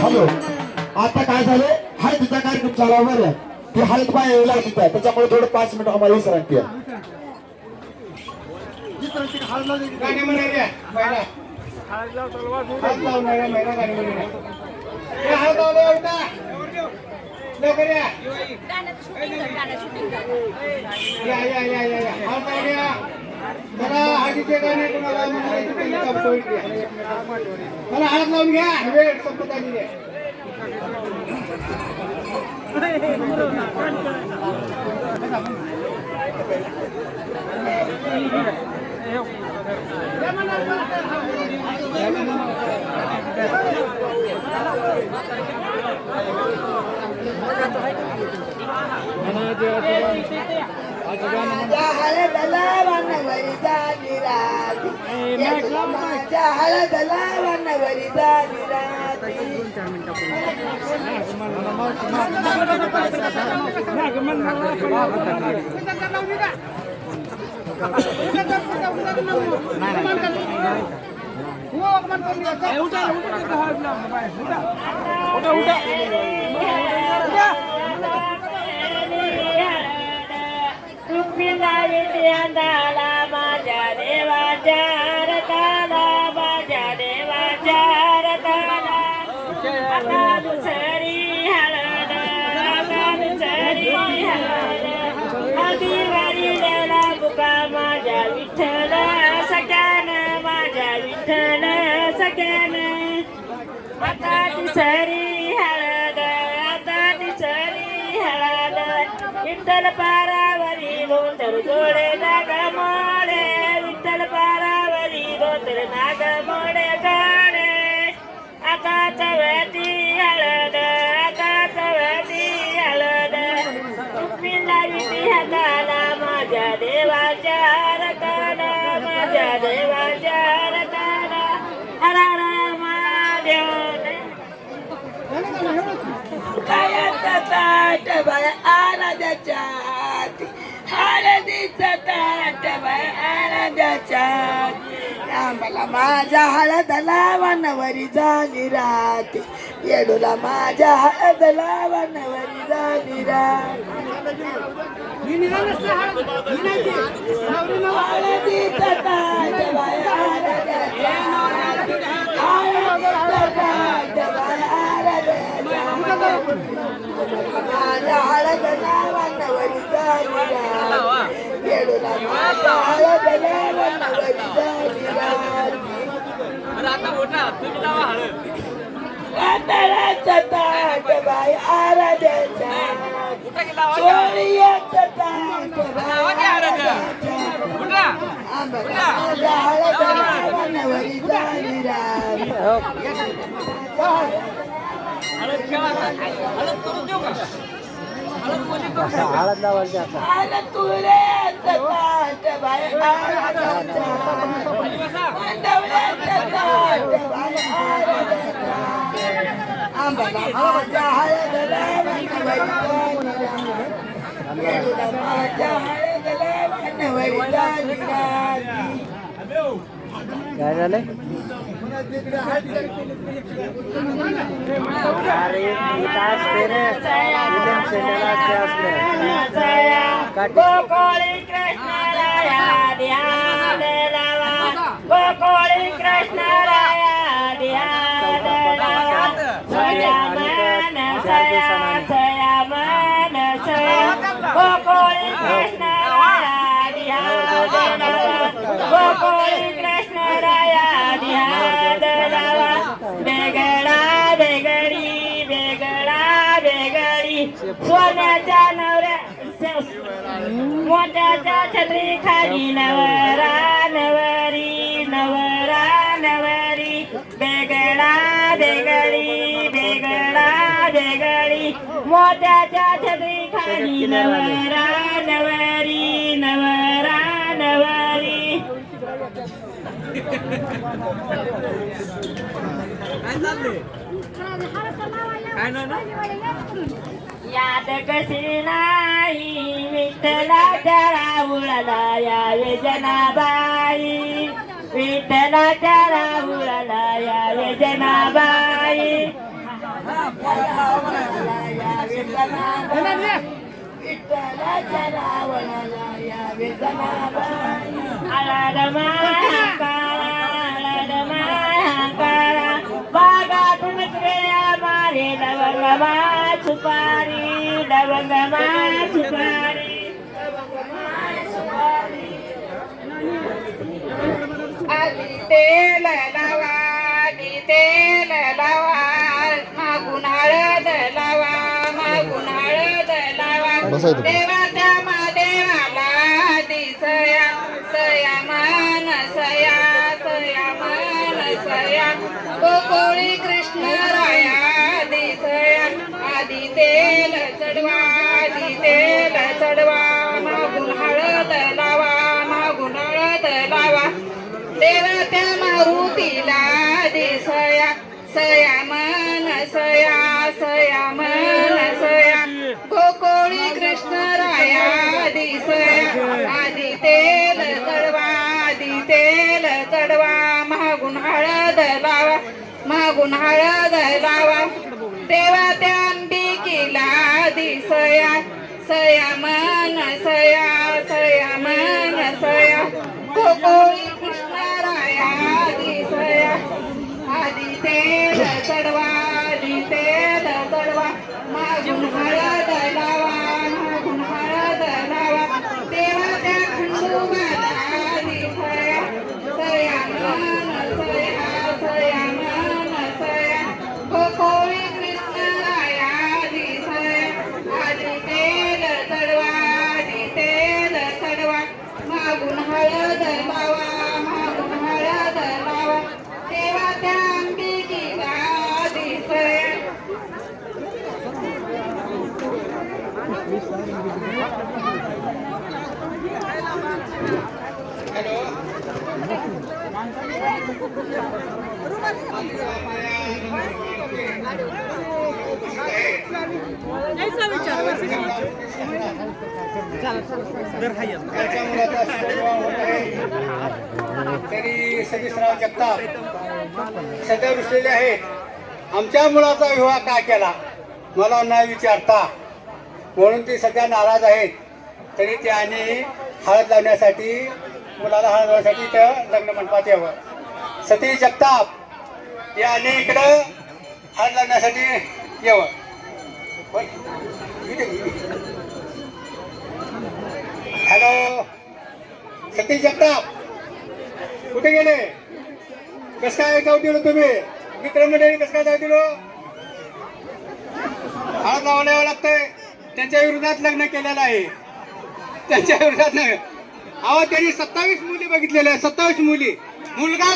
Hello आता काय झालं हळदीचा कार्यक्रम चालू आहे बरं ती हळद पाय लागली त्याच्यामुळे थोडं 5 मिनिट आम्हाला विश्रांती आहे गाणी म्हणायला महिला हळद लावणाऱ्या महिला गाणी म्हणायला हळद लावल्या उठा लवकर या हळद लावल्या मला हळदीचे गाणे तुम्हाला मला हळद लावून घ्या वेळ संपत आलेली आहे हळदला वनवरी झाली राती माझ्या हळदला वनवरी झाली राती अंदाला माझ्या देवाच्या रताला माझ्या देवाच्या रताला आता दुसरी हळद आता दुसरी हळद आधी वारीला बुका माझ्या विठ्ठल सख्यान माझ्या विठ्ठल सख्यान आता दुसरी हळद आता दुसरी हळद विठ्ठल पारावरी गोंधळ जोडे नाग मोडे विठ्ठल पारावरी गोंधळ नाग मोडे गाडे आता चवती हळद आता चवती हळद तुम्ही लाविती हाताला माझ्या देवाच्या रताला माझ्या देवाच्या रताला हर हर महादेव कायाचा ताट बाय आराध्याच्या हळदीचा ताट बाय आराध्याच्या आम्हाला माझ्या हळदला वनवरी झाली राती येडूला माझ्या हळदला वनवरी झाली राती हळदीचा ताट बाय आराध्याच्या हळदीचा ताट बाय आराध्याच्या माझ्या हळदला वनवरी झाली राती येडूला माझ्या हळदला वनवरी झाली राताळाचा ताट बाय आराध्याच्या चोळीयाचा ताट बाय आराध्याच्या आम्हाला माझ्या हळदला वनवरी झाली राती हळद लावायची आता हळद तुऱ्याचं ताट बाय आराध्याच्या मंडवल्याचं ताट बाय आराध्याच्या आम्हाला माझ्या हळदला वनवरी झाली राती माझ्या हळदला वनवरी झाली राती काय झालंय गोकुळी कृष्णराया ध्यान लावा गोकुळी कृष्णराया ध्यान लावा सया मनसया सया मनसया गोकुळी कृष्णराया ध्यान लावा गोकुळी कृष्णराया ध्यान लावा बेगडा बेगडी बेगडा बेगडी सोन्याच्या नवऱ्या मोत्याच्या छत्री खाली नवरा नवरी नवरा नवरी बेगडा बेगडी बेगडा बेगडी मोत्याच्या छत्री खाली नवरा नवरी नवरा नवरी याद कशी नाही विठ्ठलाच्या राहुळाला यावे जनाबाई विठ्ठलाच्या राहुळाला यावे जनाबाई रावणाला यावे जनाबाई विठ्ठलाच्या रावणाला यावे जनाबाई आळाडमाया काळा आळाडमाया काळा बागातून खेळ्या मारे लवंगमा सुपारी लवंगमा सुपारी आधी तेल लावा मागून हळद लावा मागून हळद लावा देवाच्या महादेवाला दिसया सया मन सया सया मन सया गोकुळी कृष्ण राया दिसया आधी तेल चढवा मागून हळद लावा मागून हळद लावा देवाच्या मारुतीला दिसया सया मन सया सया मन सया गोकुळी कृष्ण राया दिसया आधी तेल चढवा मागून हळद लावा देवाच्या अंबिकेला दिसया सया मन सया सया मन सया गोकुळी कृष्ण राया दिसया आधी तेल चढवा मागून हळद लावा देवाच्या खंडोबाला दिसया सया मन सया मन सया गोकुळी कृष्ण राया दिसया आधी तेल चढवा मागून हळद लावा देवाच्या अंबिकेला दिसया तरी सतीशराव जगताप सध्या रुसलेले आहेत. आमच्या मुलाचा विवाह का केला मला न विचारता म्हणून ते सध्या नाराज आहेत. तरी त्याने हळद लावण्यासाठी मुलाला हळद लावण्यासाठी इथं लग्न मंडपात यावं. सतीश जगताप याने इकडं हळद लावण्यासाठी यावं. हॅलो सतीश जगताप कुठे गेले? कसं काय जाऊ दिलो तुम्ही? मित्रमंडळी कसं काय जाऊ दिलो? हळद लावायला यावं लागतंय. त्यांच्या विरोधात लग्न केलेलं आहे. त्यांच्या विरोधात अहो त्यांनी 27 मुली बघितलेल्या 27 मुली. मुलगा